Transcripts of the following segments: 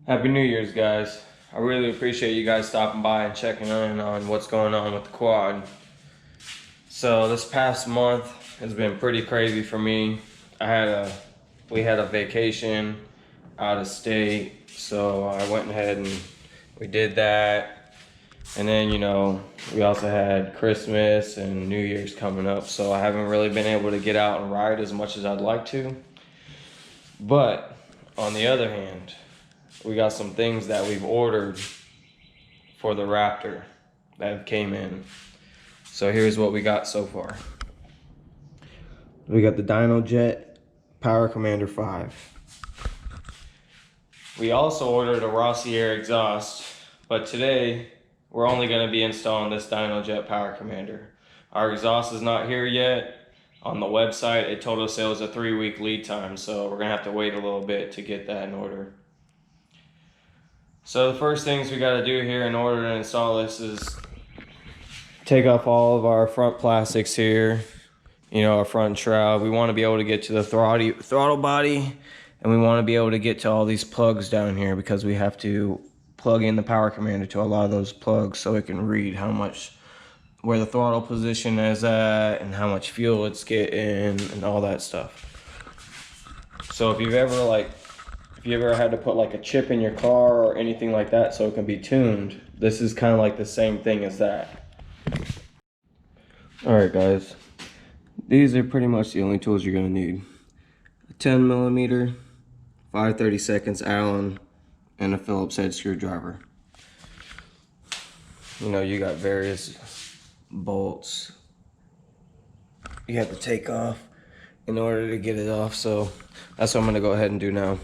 Happy New Year's, guys. I really appreciate you guys stopping by and checking in on what's going on with the quad. So this past month has been pretty crazy for me. We had a vacation out of state, so I went ahead and we did that. And then, we also had Christmas and New Year's coming up, so I haven't really been able to get out and ride as much as I'd like to. But on the other hand, we got some things that we've ordered for the Raptor that have came in. So here's what we got so far. We got the DynoJet Power Commander 5. We also ordered a Rossier exhaust, but today we're only going to be installing this DynoJet Power Commander. Our exhaust is not here yet. On the website, it told us it was a 3-week lead time, so we're going to have to wait a little bit to get that in order. So the first things we got to do here in order to install this is take off all of our front plastics here, our front shroud. We want to be able to get to the throttle body, and we want to be able to get to all these plugs down here because we have to plug in the Power Commander to a lot of those plugs so it can read where the throttle position is at and how much fuel it's getting and all that stuff. So if you've ever had to put like a chip in your car or anything like that so it can be tuned, this is kind of like the same thing as that. Alright guys, these are pretty much the only tools you're going to need. A 10mm, 5/32 Allen, and a Phillips head screwdriver. You got various bolts you have to take off in order to get it off, so that's what I'm going to go ahead and do now.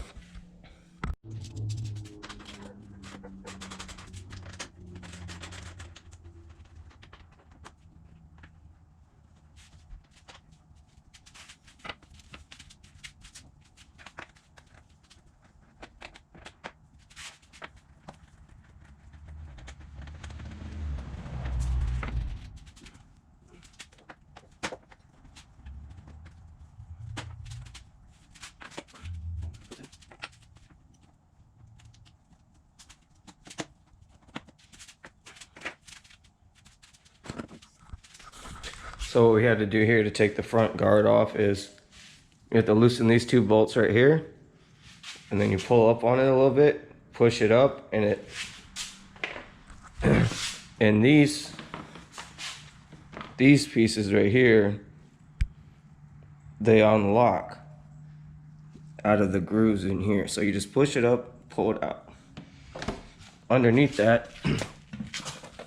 So what we had to do here to take the front guard off is you have to loosen these two bolts right here, and then you pull up on it a little bit, push it up, and and these pieces right here, they unlock out of the grooves in here. So you just push it up, pull it out. Underneath that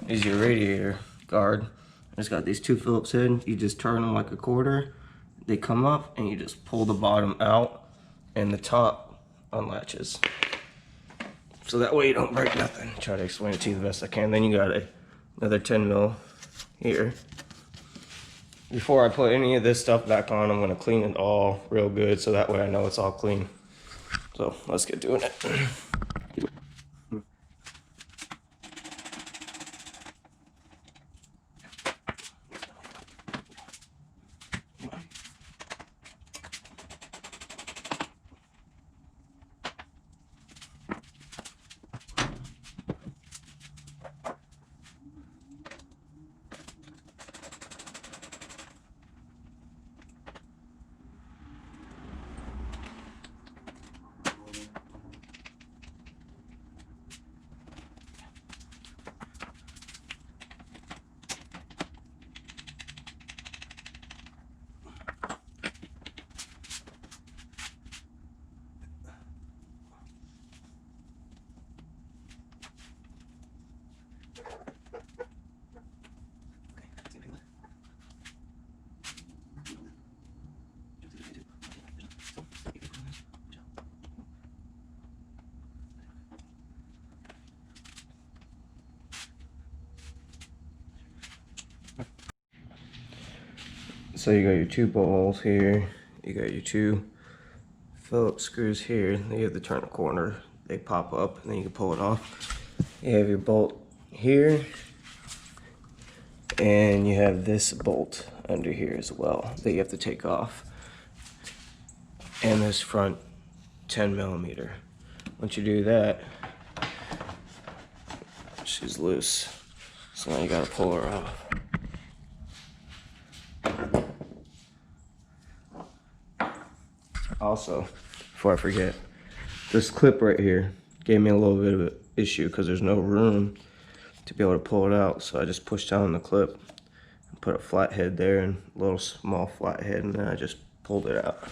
is your radiator guard. It's got these two Phillips heads. You just turn them like a quarter. They come up and you just pull the bottom out and the top unlatches. So that way you don't break nothing. Try to explain it to you the best I can. Then you got another 10mm here. Before I put any of this stuff back on, I'm gonna clean it all real good so that way I know it's all clean. So let's get doing it. So you got your two bolt holes here, you got your two Phillips screws here. Then you have to turn a corner, they pop up, and then you can pull it off. You have your bolt here, and you have this bolt under here as well that you have to take off, and this front 10mm. once you do that, she's loose. So now you gotta pull her off. Also, before I forget, this clip right here gave me a little bit of an issue because there's no room to be able to pull it out. So I just pushed down the clip and put a flat head there and a little small flat head, and then I just pulled it out.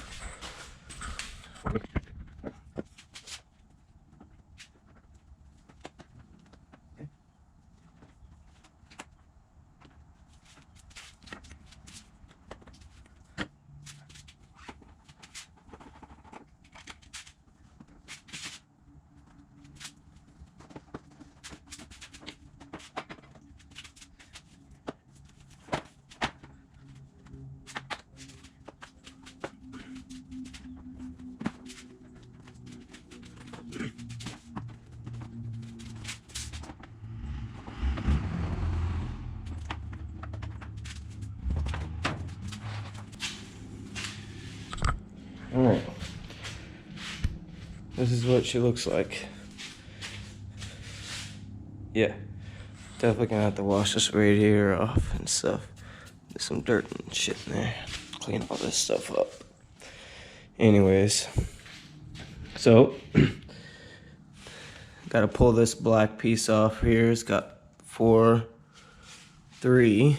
All right, this is what she looks like. Yeah, definitely gonna have to wash this radiator off and stuff. There's some dirt and shit in there. Clean all this stuff up. Anyways, so gotta pull this black piece off here. It's got three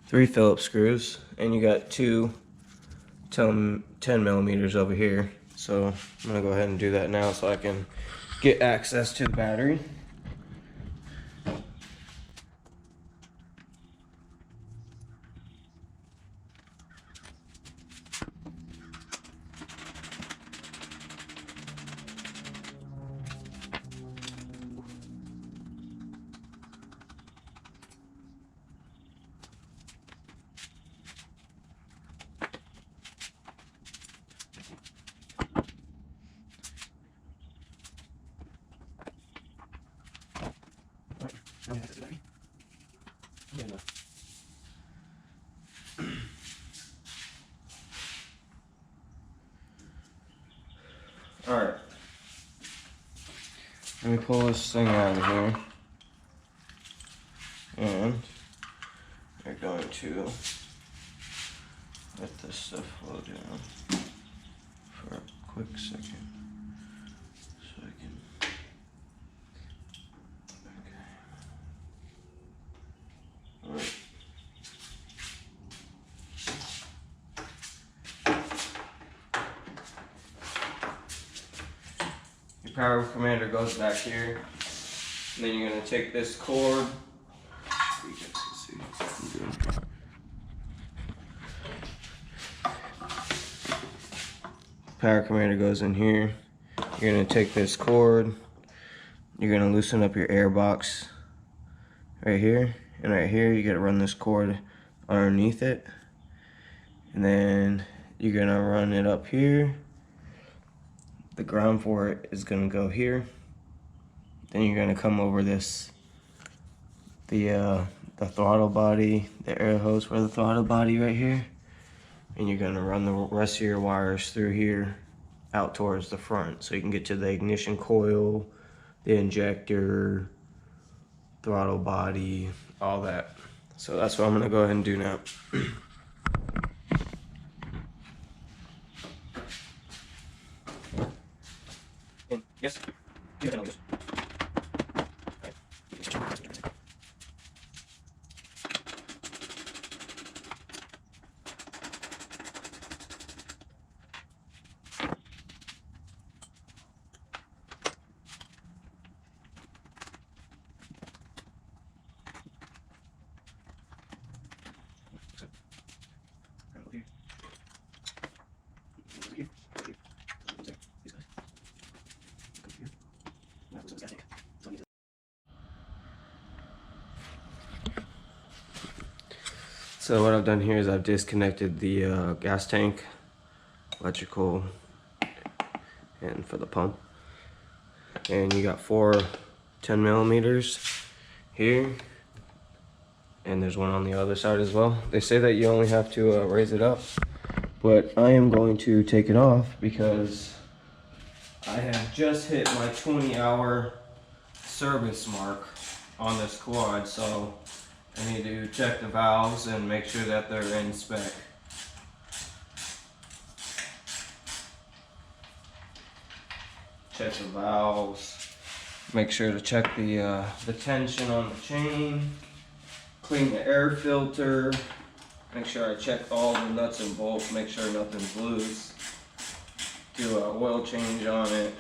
Phillips screws, and you got two 10 millimeters over here. So I'm gonna go ahead and do that now so I can get access to the battery. All right, let me pull this thing out of here, and we're going to let this stuff flow down for a quick second so I can. Okay. All right. Your power commander goes back here, and then you're gonna take this cord. You guys can see what I'm doing. Power commander goes in here. You're gonna take this cord. You're gonna loosen up your air box right here, and right here you gotta run this cord underneath it, and then you're gonna run it up here. The ground for it is gonna go here. Then you're gonna come over this, the throttle body, the air hose for the throttle body right here, and you're gonna run the rest of your wires through here out towards the front so you can get to the ignition coil, the injector, throttle body, all that. So that's what I'm gonna go ahead and do now. Yes. So what I've done here is I've disconnected the gas tank, electrical, and for the pump. And you got 4 10 millimeters here, and there's one on the other side as well. They say that you only have to raise it up, but I am going to take it off because I have just hit my 20-hour service mark on this quad, so I need to check the valves and make sure that they're in spec. Check the valves, make sure to check the tension on the chain, clean the air filter, make sure I check all the nuts and bolts, make sure nothing's loose, do an oil change on it.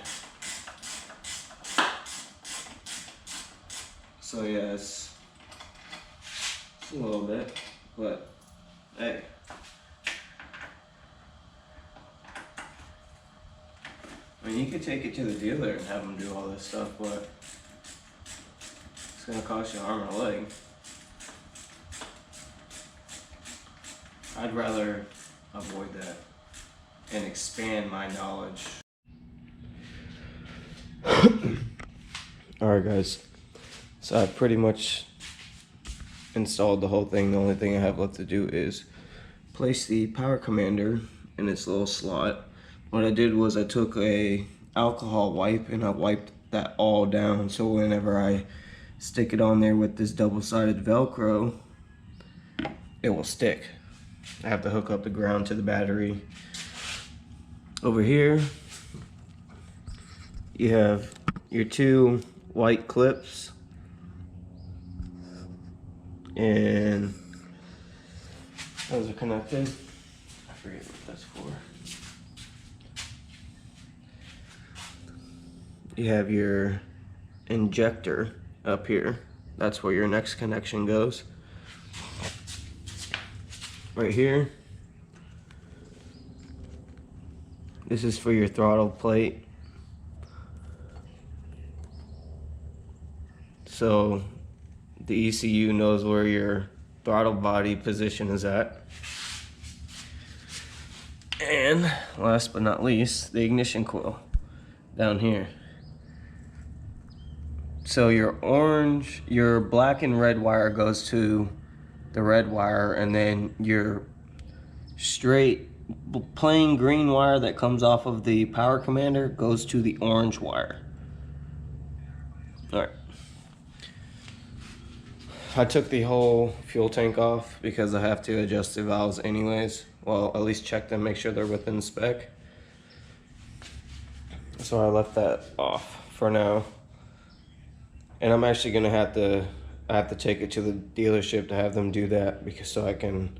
So yeah, it's a little bit, but hey. I mean, you could take it to the dealer and have them do all this stuff, but it's gonna cost you an arm and a leg. I'd rather avoid that and expand my knowledge. Alright guys, so I've pretty much installed the whole thing. The only thing I have left to do is place the power commander in its little slot. What I did was I took a alcohol wipe and I wiped that all down, so whenever I stick it on there with this double-sided Velcro, it will stick. I have to hook up the ground to the battery. Over here, you have your two white clips, and those are connected. I forget what that's for. You have your injector up here. That's where your next connection goes. Right here. This is for your throttle plate. So the ECU knows where your throttle body position is at. And last but not least, the ignition coil down here. So your black and red wire goes to the red wire, and then your straight plain green wire that comes off of the power commander goes to the orange wire. All right. I took the whole fuel tank off because I have to adjust the valves anyways. Well, at least check them, make sure they're within spec. So I left that off for now. And I'm actually gonna have to take it to the dealership to have them do that, because so I can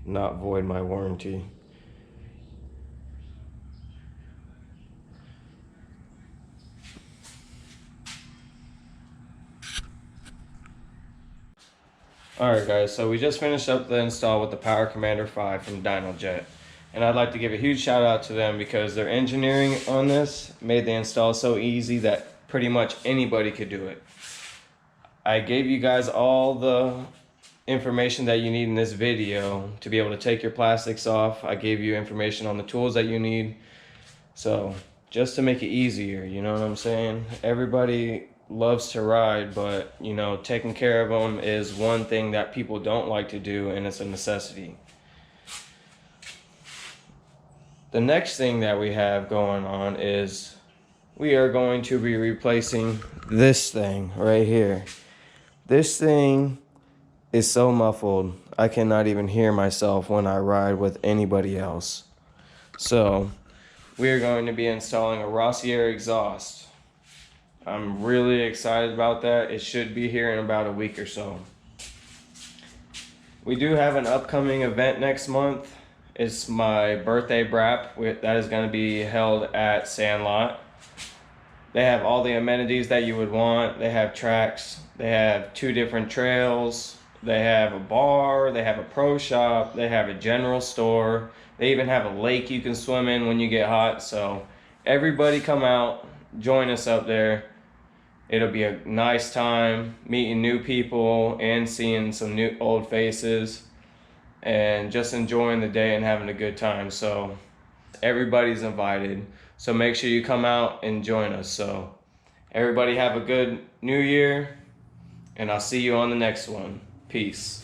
not void my warranty. Alright guys, so we just finished up the install with the Power Commander 5 from DynoJet. And I'd like to give a huge shout out to them because their engineering on this made the install so easy that pretty much anybody could do it. I gave you guys all the information that you need in this video to be able to take your plastics off. I gave you information on the tools that you need. So just to make it easier, you know what I'm saying? Everybody loves to ride, but you know, taking care of them is one thing that people don't like to do, and it's a necessity. The next thing that we have going on is we are going to be replacing this thing right here. This thing is so muffled, I cannot even hear myself when I ride with anybody else. So we are going to be installing a Rossier exhaust. I'm really excited about that. It should be here in about a week or so. We do have an upcoming event next month. It's my birthday brap that is going to be held at Sandlot. They have all the amenities that you would want. They have tracks, they have 2 different trails, they have a bar, they have a pro shop, they have a general store, they even have a lake you can swim in when you get hot. So everybody come out, join us up there. It'll be a nice time meeting new people and seeing some new old faces and just enjoying the day and having a good time. So everybody's invited. So make sure you come out and join us. So everybody have a good new year, and I'll see you on the next one. Peace.